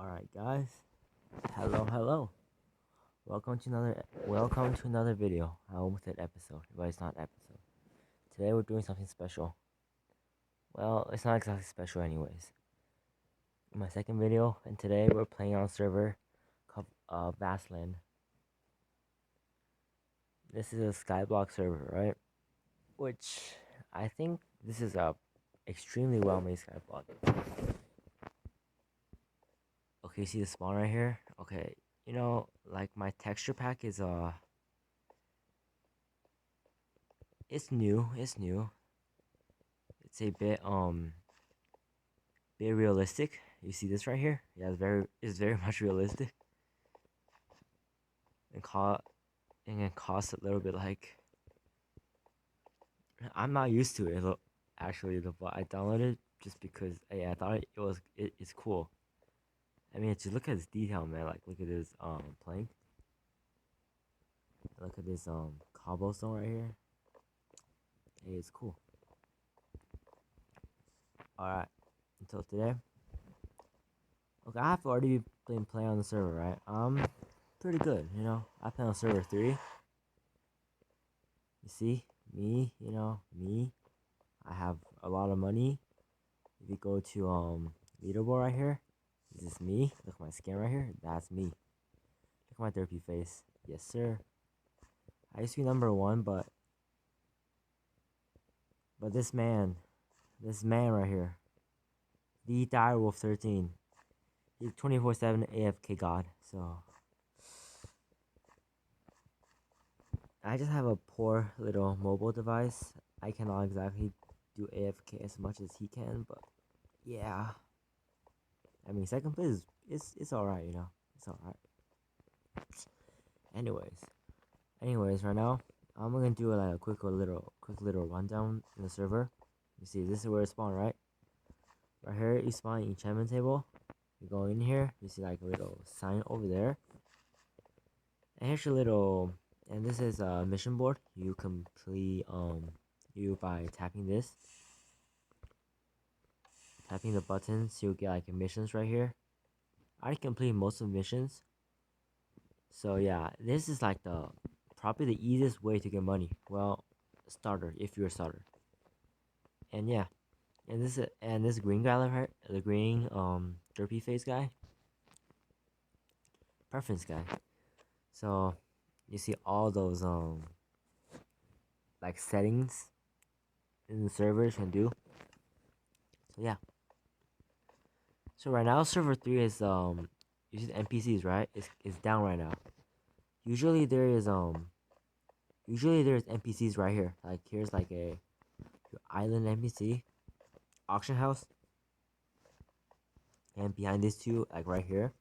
Alright guys, hello. Welcome to another video. I almost said episode, but it's not episode. Today we're doing something special. Well, it's not exactly special anyways. My second video, and today we're playing on a server called Vastland. This is a skyblock server, right? Which I think this is a extremely well made skyblock. Okay, see the spawn right here? Okay, like my texture pack is it's new. It's a bit realistic. You see this right here? Yeah, it's very much realistic. And it costs a little bit like I'm not used to it actually, but I downloaded just because I thought it's cool. I mean, just look at this detail, man. Like, look at this plank. Look at this cobblestone right here. Hey, it's cool. All right, until today. Okay, I have already been playing on the server, right? Pretty good, I play on server 3. You see, me, me. I have a lot of money. If you go to leaderboard right here, this is me. Look at my skin right here. That's me. Look at my derpy face. Yes, sir. I used to be number 1, but this man right here, the Direwolf 13. He's 24/7 AFK god. So I just have a poor little mobile device. I cannot exactly do AFK as much as he can, but yeah. I mean, second place it's alright, It's alright. Anyways, right now I'm gonna do like a quick little rundown in the server. You see, this is where it spawned, right? Right here, you spawn enchantment table. You go in here, you see like a little sign over there. And here's your little, and this is a mission board. You complete you by tapping the buttons. You'll get like missions right here. I complete most of the missions. So yeah, this is like probably the easiest way to get money. Well, starter, if you're a starter. And yeah, and this green guy right here, the green derpy face guy, preference guy. So you see all those like settings in the servers can do. So yeah. So right now server 3 is you see the NPCs, right? It's down right now. Usually there's NPCs right here. Like here's like a island NPC, auction house, and behind these two, like right here,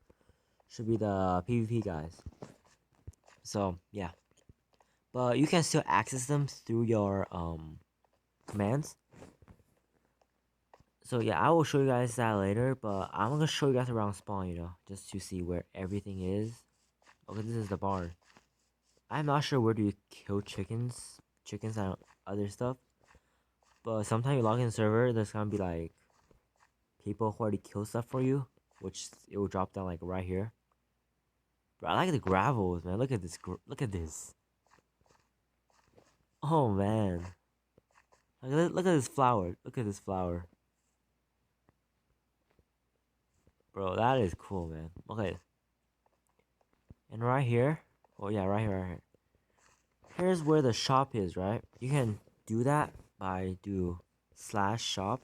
should be the PvP guys. So yeah, but you can still access them through your commands. So yeah, I will show you guys that later, but I'm gonna show you guys around spawn, just to see where everything is. Okay, this is the barn. I'm not sure where do you kill chickens and other stuff, but sometimes you log in the server, there's gonna be like people who already kill stuff for you, which it will drop down like right here. Bro, I like the gravels, man. Look at this. Look at this. Oh man, look at this flower. Look at this flower, bro. That is cool, man. Okay, and right here. Oh yeah, right here. Here's where the shop is, right? You can do that by /shop.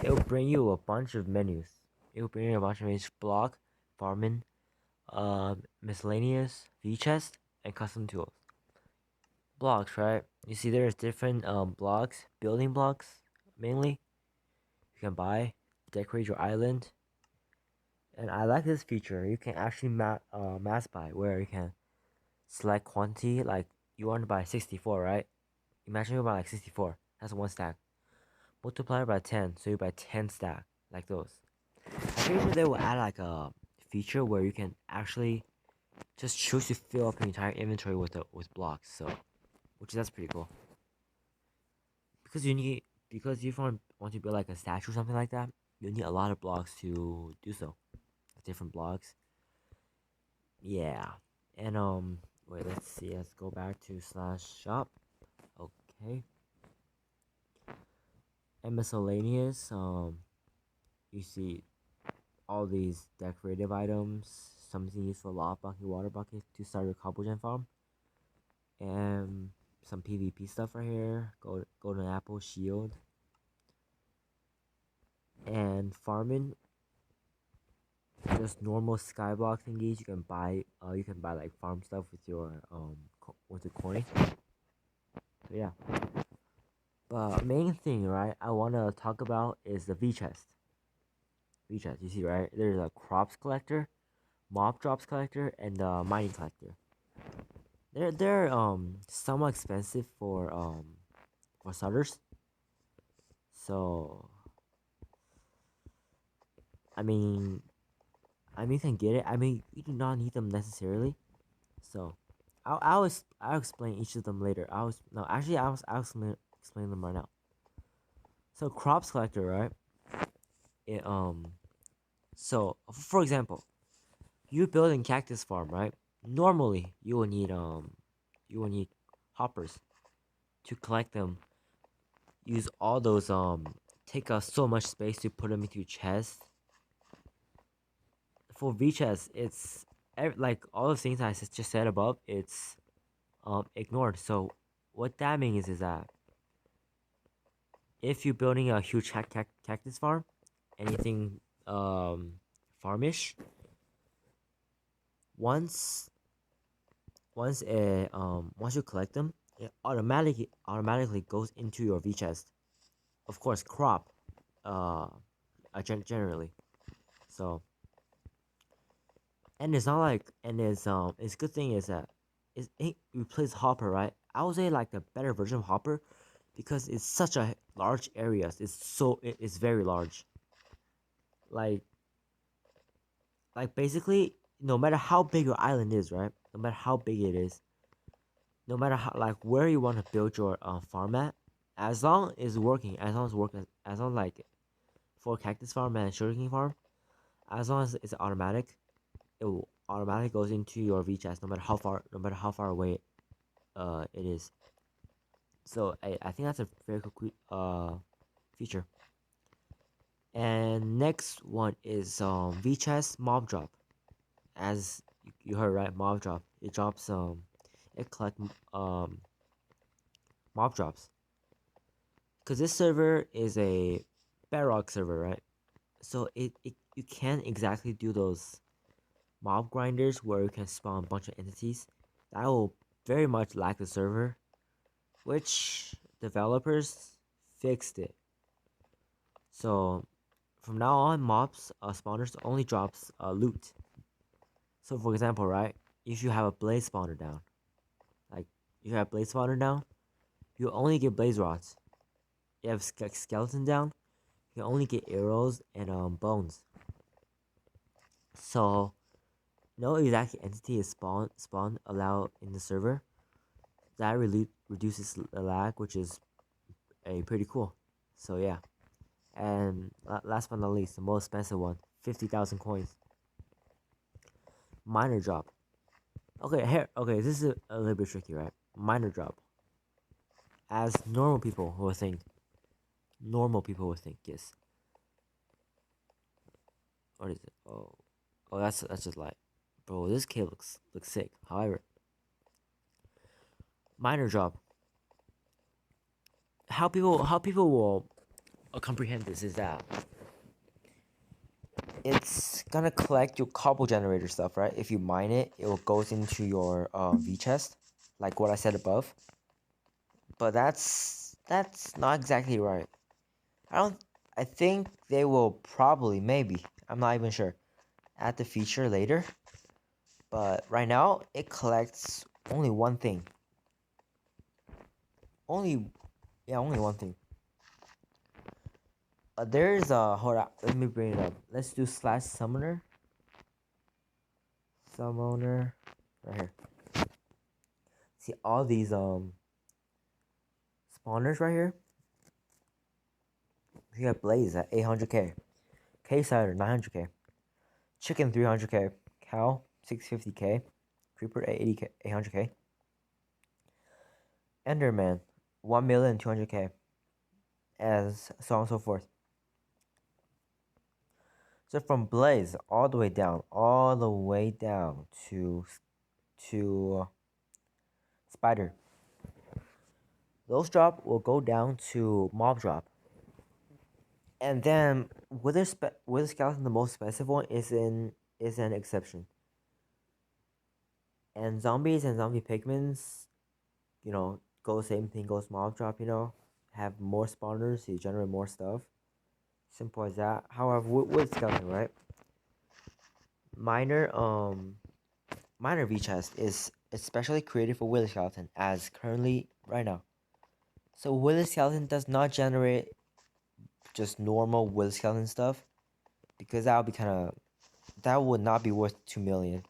It'll bring you a bunch of menus. It'll bring you a bunch of menus: block, farming, miscellaneous, v-chest, and custom tools. Blocks, right? You see there's different blocks, building blocks mainly. You can buy, decorate your island. And I like this feature. You can actually mass buy, where you can select quantity. Like you want to buy 64, right? Imagine you buy like 64. That's one stack. Multiply it by 10, so you buy 10 stack, like those. I'm pretty sure they will add like a feature where you can actually just choose to fill up your entire inventory with blocks. So, that's pretty cool. Because if you want to build like a statue or something like that, you need a lot of blocks to do so. different blocks. Yeah. And wait, let's see. Let's go back to slash shop. Okay. And miscellaneous. You see all these decorative items, something used for lava bucket, water bucket to start your cobblestone farm, and some PvP stuff right here. Golden apple shield, and farming. Just normal skyblock thingies. You can buy. You can buy like farm stuff with your with the coin. So yeah. But main thing, right? I wanna talk about is the V chest. V chest. You see, right? There's a crops collector, mob drops collector, and mining collector. They're somewhat expensive for starters. So I mean you can get it. I mean you do not need them necessarily. So I'll explain each of them later. I'll explain them right now. So crops collector, right? It so for example, you building cactus farm, right? Normally you will need hoppers to collect them. Use all those take so much space to put them into your chest. For V chest, it's like all the things I just said above. It's ignored. So what that means is that if you're building a huge cactus farm, anything farmish, once once you collect them, it automatically goes into your V chest. Of course, crop, uh, generally. So and it's not like it's good thing is that it replaces Hopper, right? I would say like a better version of Hopper because it's such a large areas. It's very large. Like basically, no matter how big your island is, right? No matter how big it is, no matter how like where you want to build your farm at, as long as working, as long like for cactus farm and sugarcane farm, as long as it's automatic, it will automatically goes into your VChest no matter how far away it is. So I think that's a very cool feature. And next one is VChest mob drop. As you heard, right, mob drop. It drops it collect mob drops. Cause this server is a bedrock server, right? So it you can't exactly do those mob grinders where you can spawn a bunch of entities. That will very much lag the server, which developers fixed it. So from now on, mobs spawners only drops loot. So for example, right, if you have a blaze spawner down, like if you have blaze spawner down, you only get blaze rods. You have skeleton down, you only get arrows and bones. So no exact entity is spawn allowed in the server. That really reduces the lag, which is a pretty cool. So yeah. And last but not least, the most expensive one, 50,000 coins. Minor drop. Okay, here. Okay, this is a little bit tricky, right? Minor drop. As normal people will think. Normal people will think, yes. What is it? Oh, that's just like, bro. This kid looks sick. However, minor drop. How people will comprehend this is that it's gonna collect your cobble generator stuff, right? If you mine it, it will goes into your V chest, like what I said above. But that's not exactly right. I don't. I think they will probably maybe. I'm not even sure. Add the feature later. But right now it collects only one thing. Only only one thing. There's a hold on. Let me bring it up. Let's do slash summoner. Summoner right here. See all these spawners right here. We got Blaze at 800k, K-Sider 900k, Chicken 300k, cow 650k, creeper 80k, 800k, Enderman 1,200k, as so on and so forth. So from Blaze all the way down, to Spider. Those drop will go down to mob drop. And then Wither Skeleton, the most expensive one, is an exception. And zombies and zombie pigments, go the same thing, goes mob drop, have more spawners, so you generate more stuff. Simple as that. However, with skeleton, right? Minor minor V chest is especially created for Wither Skeleton, as currently right now. So Wither Skeleton does not generate just normal Wither Skeleton stuff, because that would not be worth 2 million.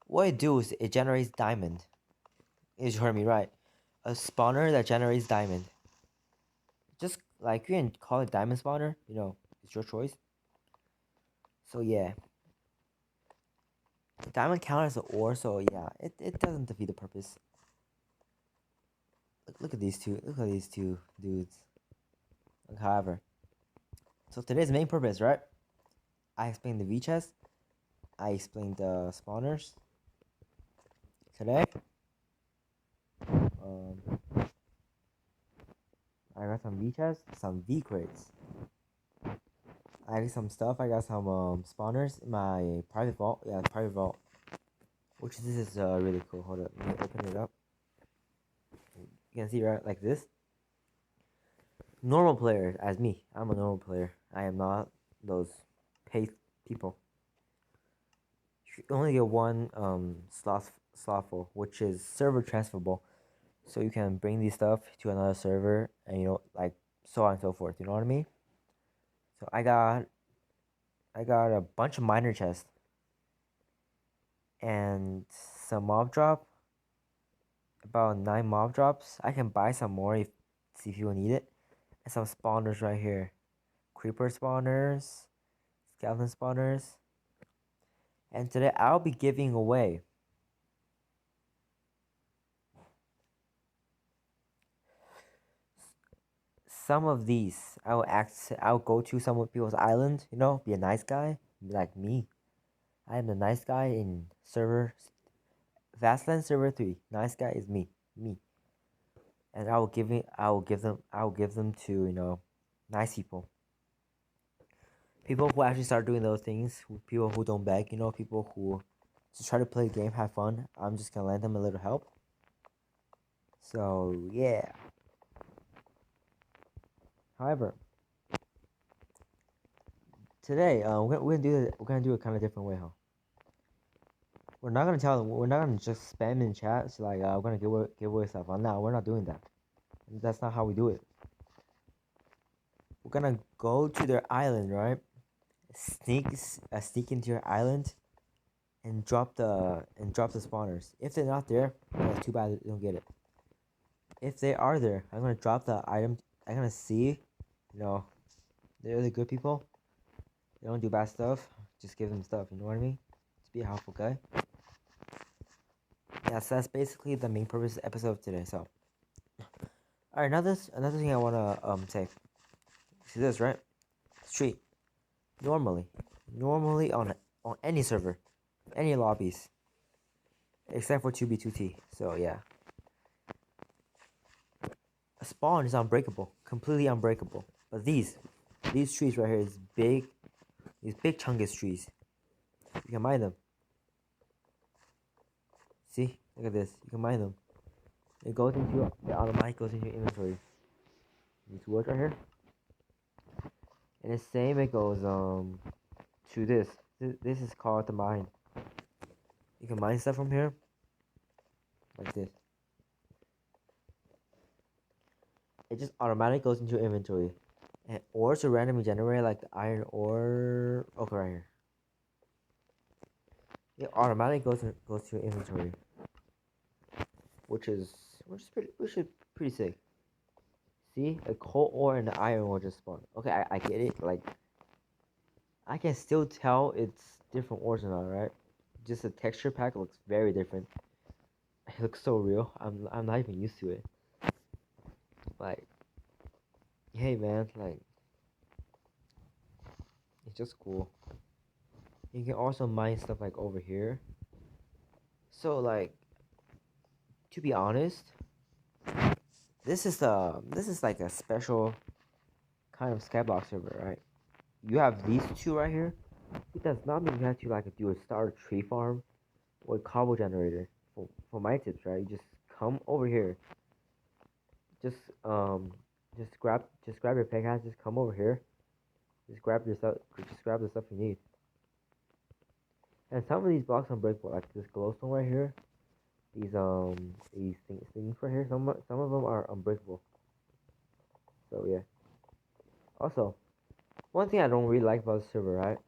What it do is it generates diamond. You heard me right. A spawner that generates diamond. Just like you can call it diamond spawner, it's your choice. So yeah. Diamond counters as an ore, so yeah, it doesn't defeat the purpose. Look at these two. Look at these two dudes. However, so today's main purpose, right? I explained the V chest. I explained the spawners. Today, um, I got some V chests, some V crates. I got some stuff. I got some spawners in my private vault. Yeah, private vault. Which this is really cool. Hold up, let me open it up. You can see right like this. Normal player as me. I'm a normal player. I am not those paid people. You only get one slothful, which is server transferable. So you can bring these stuff to another server, and like so on and so forth. You know what I mean? So I got a bunch of miner chests and some mob drop. About 9 mob drops. I can buy some more if see if you need it. And some spawners right here. Creeper spawners, skeleton spawners. And today I'll be giving away some of these. I'll go to some of people's island, be a nice guy, be like me. I am the nice guy in server Vastlands server 3. Nice guy is me. Me. And I will give them to, nice people. People who actually start doing those things, people who don't beg, people who just try to play the game, have fun. I'm just gonna lend them a little help. So yeah. However, today we're gonna do it kind of different way, huh? We're not gonna tell them. We're not gonna just spam in chat. So like, we're gonna give away stuff. No, we're not doing that. That's not how we do it. We're gonna go to their island, right? Sneak into your island, and drop the spawners. If they're not there, that's too bad they don't get it. If they are there, I'm gonna drop the item. I'm gonna see, they're the good people. They don't do bad stuff. Just give them stuff. You know what I mean? Just be a helpful guy. Yeah, so that's basically the main purpose of the episode of today. So, all right, now another thing I wanna say. See this, right? Street. Normally on any server, any lobbies, except for 2B2T. So yeah, a spawn is unbreakable, completely unbreakable. But these trees right here is big. These big chungus trees. You can mine them. See, look at this. You can mine them. It goes into the automatic goes into your inventory. These woods right here. And the same it goes to this. This is called the mine. You can mine stuff from here. Like this. It just automatically goes into your inventory. And ores are randomly generated like the iron ore. Okay, right here. It automatically goes to your inventory. Which is pretty sick. See, a coal ore and the iron ore just spawn. Okay, I get it. Like, I can still tell it's different ores or not, right? Just the texture pack looks very different. It looks so real. I'm not even used to it. Like, hey man, like it's just cool. You can also mine stuff like over here. So like, to be honest, this is like a special kind of skyblock server, right? You have these two right here. It does not mean you have to like do a start tree farm or a cobble generator. For my tips, right? You just come over here. Just just grab your pickaxe. Just come over here. Just grab your stuff. Just grab the stuff you need. And some of these blocks are unbreakable, like this glowstone right here. These things right here. Some of them are unbreakable. So yeah. Also, one thing I don't really like about the server, right?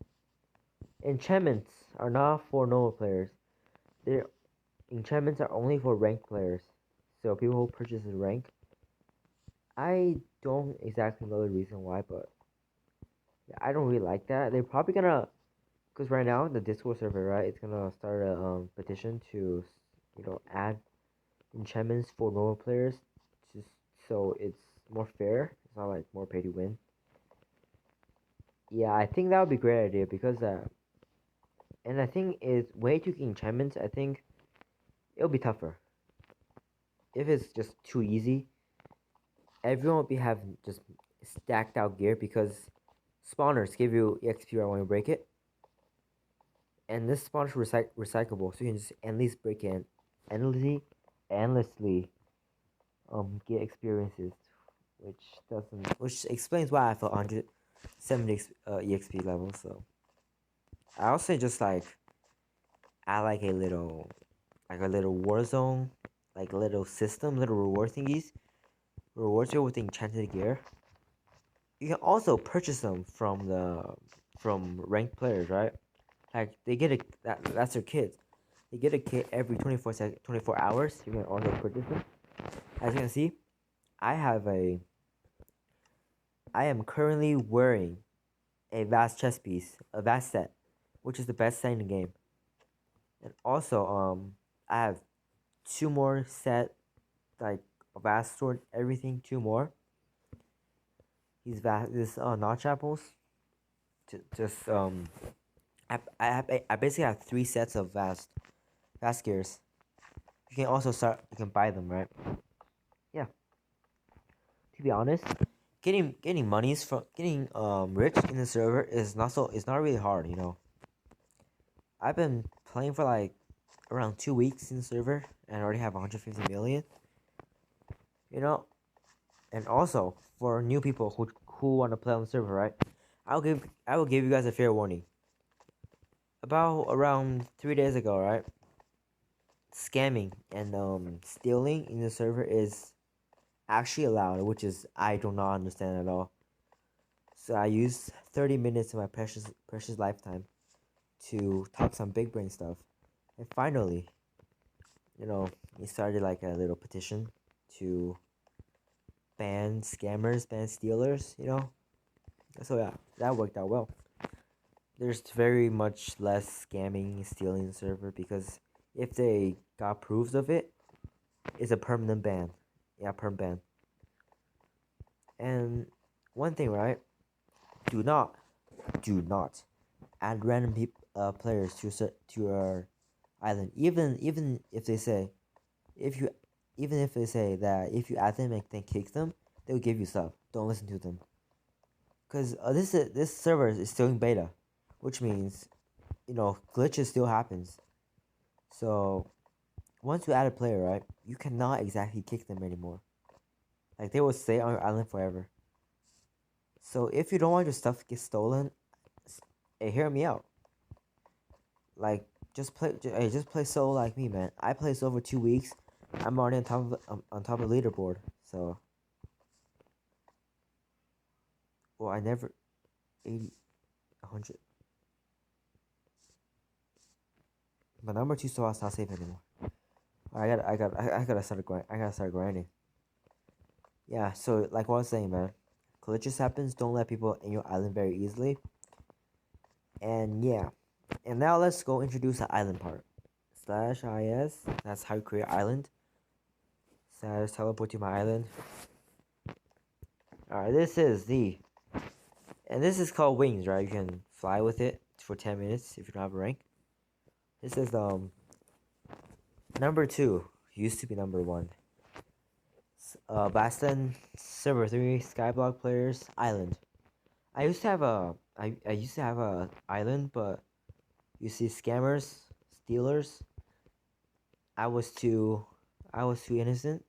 Enchantments are not for normal players. Their enchantments are only for ranked players. So people who purchase rank. I don't exactly know the reason why, but yeah, I don't really like that. They're probably gonna, cause right now the Discord server, right, it's gonna start a petition to, add enchantments for normal players, just so it's more fair. It's not like more pay to win. Yeah, I think that would be a great idea because and I think is way to get enchantments. I think it'll be tougher if it's just too easy. Everyone will be having just stacked out gear because spawners give you EXP right when you break it, and this spawner is recyclable, so you can just endlessly break it, endlessly get experiences, which explains why I felt 170 EXP level. So I also just like add like a little war zone, like a little system, little reward thingies, rewards you with enchanted gear. You can also purchase them from ranked players, right? Like they get that's their kit. They get a kit every 24 hours. You can also purchase them. As you can see, I have a I am currently wearing a vast chest piece, a vast set, which is the best set in the game. And also, I have two more set, like a vast sword, everything, two more. This notch apples. Just I basically have three sets of vast gears. You can also you can buy them, right? Yeah. To be honest, getting monies from getting rich in the server it's not really hard, you know. I've been playing for like around 2 weeks in the server and I already have 150 million. You know, and also for new people who want to play on the server, right? I will give you guys a fair warning. About around 3 days ago, right? Scamming and stealing in the server is actually allowed, which is I do not understand at all. So I used 30 minutes of my precious lifetime to talk some big brain stuff, and finally, he started like a little petition to ban scammers, ban stealers. So yeah, that worked out well. There's very much less scamming, stealing the server because if they got proofs of it, it's a permanent ban. Yeah, perm ban. And one thing, right? Do not, do not add random players to your island. Even if they say, if you, even if they say that if you add them and then kick them, they'll give you stuff. Don't listen to them. Cause this server is still in beta, which means, glitches still happens. So once you add a player, right, you cannot exactly kick them anymore. Like they will stay on your island forever. So if you don't want your stuff to get stolen, hey, hear me out. Like just play solo like me, man. I play solo for 2 weeks. I'm already on top of the leaderboard. So, well, I never 80, 100. My number two solo is not safe anymore. I gotta start grinding. Yeah. So like what I was saying, man, glitches happens. Don't let people in your island very easily. And yeah, and now let's go introduce the island part. Slash is, that's how you create island. Slash teleport to my island. Alright, and this is called wings, right? You can fly with it for 10 minutes if you don't have a rank. This is number 2. Used to be number 1. Vastlands server 3 Skyblock players island. I used to have a island, but you see scammers, stealers. I was too I was too innocent.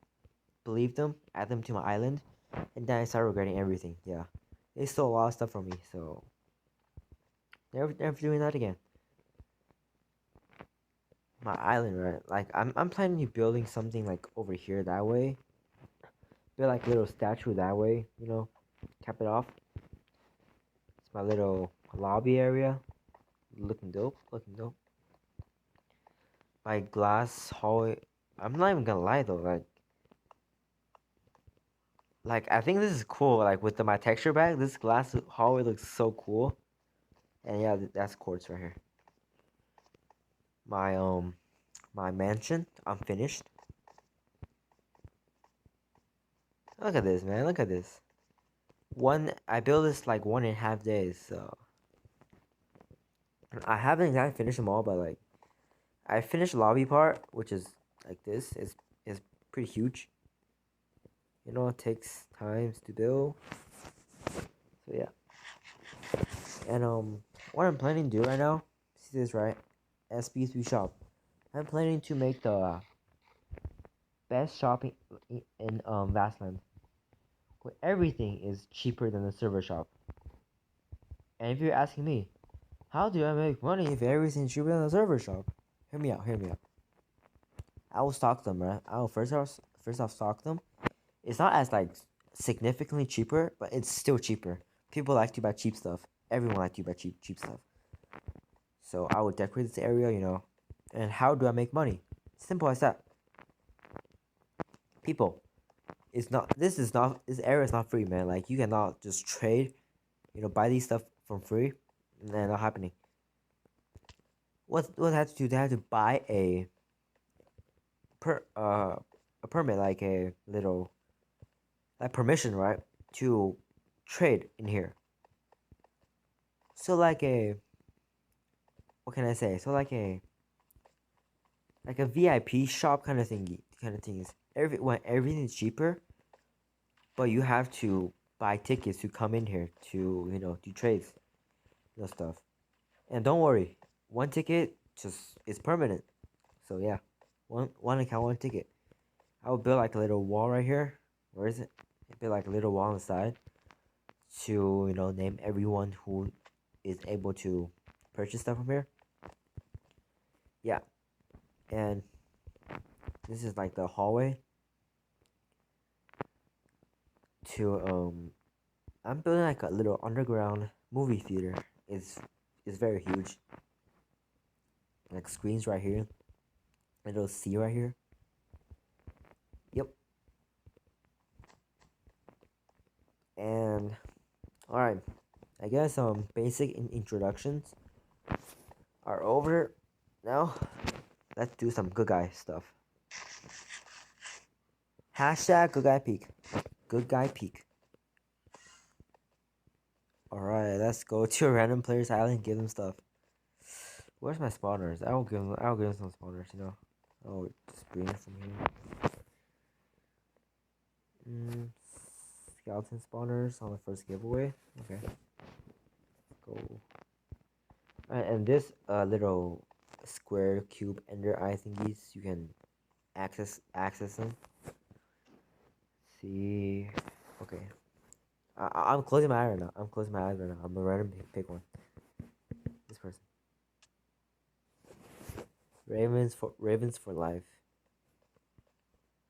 Believed them, add them to my island, and then I started regretting everything. Yeah. They stole a lot of stuff from me, so never doing that again. My island, right? Like I'm planning to building something like over here that way. Build like a little statue that way, cap it off. It's my little lobby area. Looking dope, looking dope. My glass hallway. I'm not even gonna lie though, like I think this is cool. Like with my texture bag, this glass hallway looks so cool. And yeah, that's quartz right here. My my mansion, I'm finished. Look at this, man. Look at this. I built this like 1.5 days, so I haven't exactly finished them all, but like I finished the lobby part, which is like this. Is pretty huge. It takes times to build. So yeah. And what I'm planning to do right now, see this right? SB3 shop. I'm planning to make the best shopping in Vastland, where everything is cheaper than the server shop. And if you're asking me, how do I make money if everything's cheaper than the server shop? Hear me out, hear me out. I will stock them, right? I will first off stock them. It's not as like significantly cheaper, but it's still cheaper. People like to buy cheap stuff. Everyone likes to buy cheap stuff. So I would decorate this area. And how do I make money? Simple as that. People, this area is not free, man. Like you cannot just trade, buy these stuff from free. Nah, not happening. What they have to do? They have to buy a permit, like a little like permission, right, to trade in here. So like what can I say? So like a VIP shop kind of thingy, kind of things. When everything's cheaper, but you have to buy tickets to come in here to do trades, stuff. And don't worry, one ticket just is permanent. So yeah, one account, one ticket. I will build like a little wall right here. Where is it? Build like a little wall on the side to name everyone who is able to purchase stuff from here. Yeah, and this is like the hallway to I'm building like a little underground movie theater. It's very huge. Like screens right here, a little C right here. Yep. And all right, I guess basic introductions are over. Now let's do some good guy stuff. Hashtag good guy peak. Good guy peak. Alright, let's go to a random player's island and give them stuff. Where's my spawners? I'll give them some spawners. Oh, just bring it from here. Skeleton spawners on the first giveaway. Okay. Go. Alright, and this little square cube ender eye thingies, you can access them. See. Okay. I'm closing my eye right now. I'm a random pick one. This person. Ravens for life.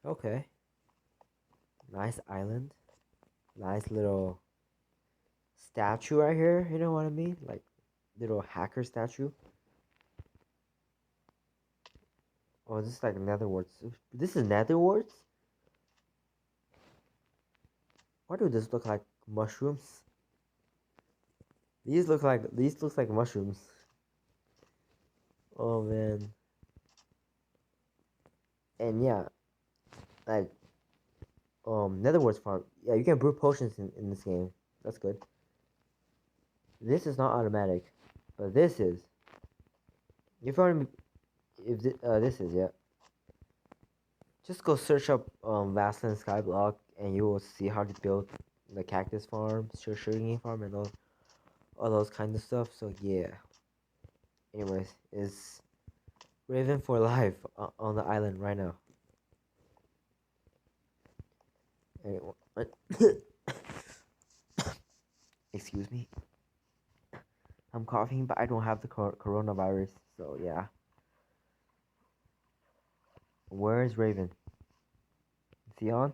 Okay. Nice island. Nice little statue right here. You know what I mean? Like little hacker statue. Oh, this is like netherwarts. This is netherwarts? Why do this look like mushrooms? These looks like mushrooms. Oh man. And yeah, like Netherworld's farm. Yeah, you can brew potions in this game. That's good. This is not automatic, but this is. If you want if this is, yeah. Just go search up Vastland Skyblock and you will see how to build the cactus farm, sugarcane farm, and all those kind of stuff. So yeah. Anyways, is Raven for life on the island right now. Anyway, excuse me. I'm coughing, but I don't have the coronavirus. So yeah. Where is Raven? Is he on?